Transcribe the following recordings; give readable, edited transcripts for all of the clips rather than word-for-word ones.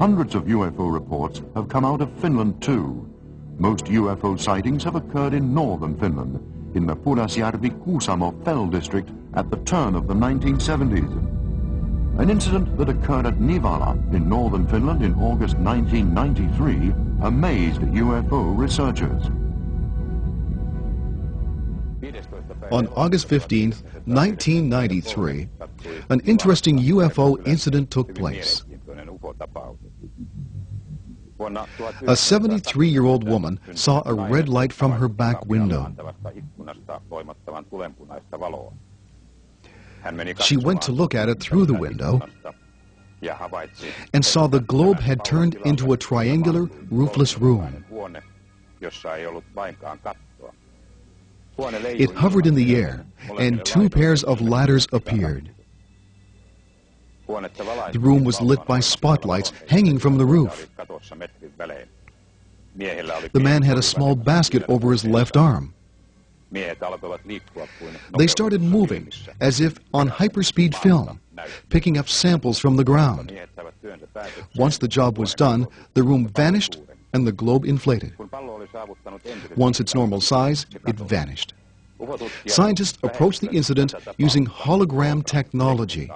Hundreds of UFO reports have come out of Finland too. Most UFO sightings have occurred in northern Finland, in the Pudasjärvi-Kuusamo Fell district at the turn of the 1970s. An incident that occurred at Nivala in northern Finland in August 1993 amazed UFO researchers. On August 15, 1993, an interesting UFO incident took place. A 73-year-old woman saw a red light from her back window. She went to look at it through the window and saw the globe had turned into a triangular, roofless room. It hovered in the air, and two pairs of ladders appeared. The room was lit by spotlights hanging from the roof. The man had a small basket over his left arm. They started moving, as if on hyperspeed film, picking up samples from the ground. Once the job was done, the room vanished and the globe inflated. Once its normal size, it vanished. Scientists approached the incident using hologram technology,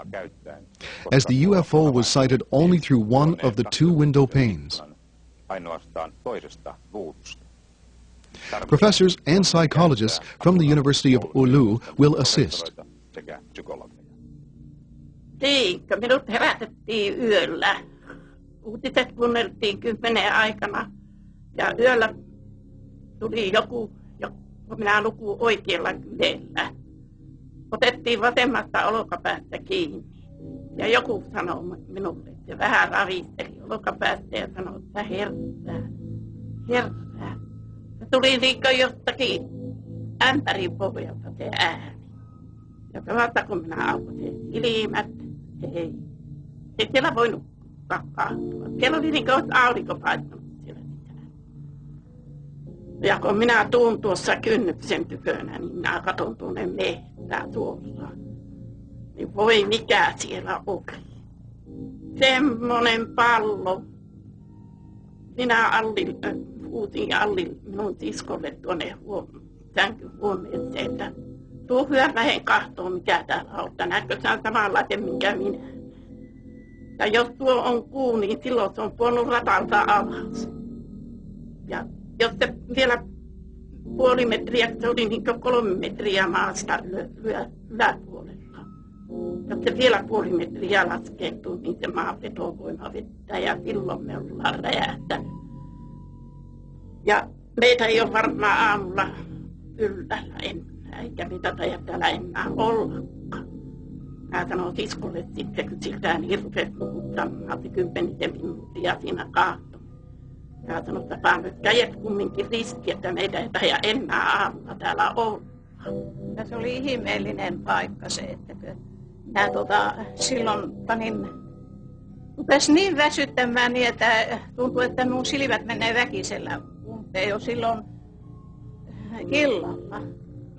as the UFO was sighted only through one of the two window panes. Professors and psychologists from the University of Oulu will assist. Minut herätettiin yöllä. Uutiset kuunneltiin 10 aikana ja yöllä tuli joku, kun minä nukun oikealla kyljellä. Otettiin vasemmasta olkapäästä kiinni ja joku sanoi minulle, että vähän ravisteli olkapäästä ja sanoi, että herää. Se tuli niin kuin jostakin ämpärin pohjalta se ääni. Ja vasta kun minä aukotin silmät, ei siellä voinut kaatua. Siellä oli niin kuin olisi aurinko paistunut siellä sisään. Ja kun minä tuun tuossa kynnyksen tykönä, niin minä katson tuonne mehtää tuossa. Niin voi mikä siellä oli. Semmoinen pallo. Minä huusin minun siskolle tuonne sänkyhuoneeseen, että tuo hyvä lähden kahtoon, mikä täällä on. Näetkö sä samanlaisen, minkä minä? Ja jos tuo on kuu, niin silloin se on puonut ratalta alas. Ja jos se vielä puoli metriä, se oli niin kuin 3 metriä maasta yläpuolella. Jos se vielä puoli metriä laskeutuu, niin se maavetovoima vettää ja silloin me ollaan räjähtänyt. Ja meitä ei ole varmaan aamulla yllällä enää, eikä niitä taida täällä enää ollakaan. Mä sanoin siskolle sitten, kun siltä niin rupesi nukuttamaan, se 10 minuuttia siinä kahtoi. Mä sanoin, että vaan nyt kädet kumminkin riski, että meitä ei taida enää aamulla täällä olla. Ja se oli ihmeellinen paikka se, että minä silloin rupesi niin väsyttämään niin, että tuntui, että minun silmät menee väkisellä umpeen jo silloin illalla,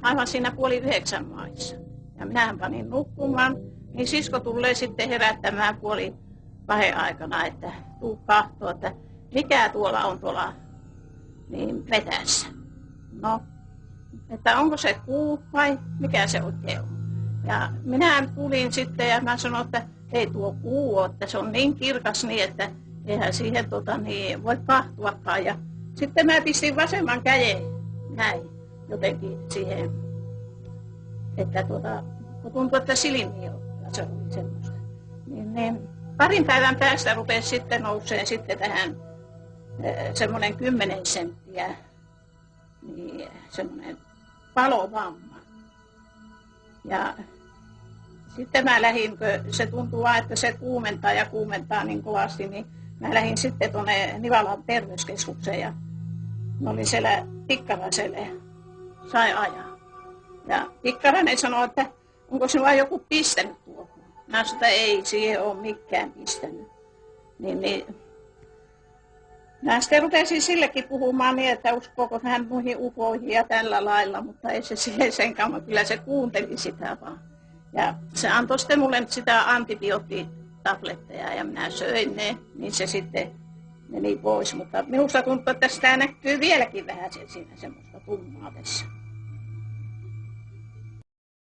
aivan siinä 8:30 maissa. Ja minähän panin nukkumaan, niin sisko tulee sitten herättämään 1:30 aikana, että tuu kahtoo, että mikä tuolla on tuolla niin metässä. No, että onko se kuu vai mikä se oikein on. Ja minä kuulin sitten ja mä sanoin, että ei tuo kuu ole, että se on niin kirkas niin, että eihän siihen niin voi kahtuakaan. Ja sitten mä pistin vasemman käden näin jotenkin siihen, että kun tuntui, että silmiä on, ja se oli semmoista. Niin parin päivän päästä rupesi sitten nouseen sitten tähän semmoinen 10 senttiä, niin semmoinen palovamma. Ja sitten mä lähdin, kun se tuntuu vaan, että se kuumentaa niin kovasti, niin mä lähdin sitten tuonne Nivalan terveyskeskukseen ja mä olin siellä Tikkaraselle, sai ajaa. Ja Tikkarainen sanoi, että onko sinua joku pistänyt tuohon. Mä sanoin, että ei siihen ole mikään pistänyt. Niin mä sitten rupesin sillekin puhumaan niin, että uskooko hän muihin ufoihin ja tällä lailla, mutta ei se siihen senkaan, kyllä se kuunteli sitä vaan. Ja se antoi sitten mulle sitä antibioottia tabletteja ja minä söin ne, niin se sitten meni pois. Mutta minusta tuntuu, että sitä näkyy vieläkin vähän siinä semmoista tummaa tässä.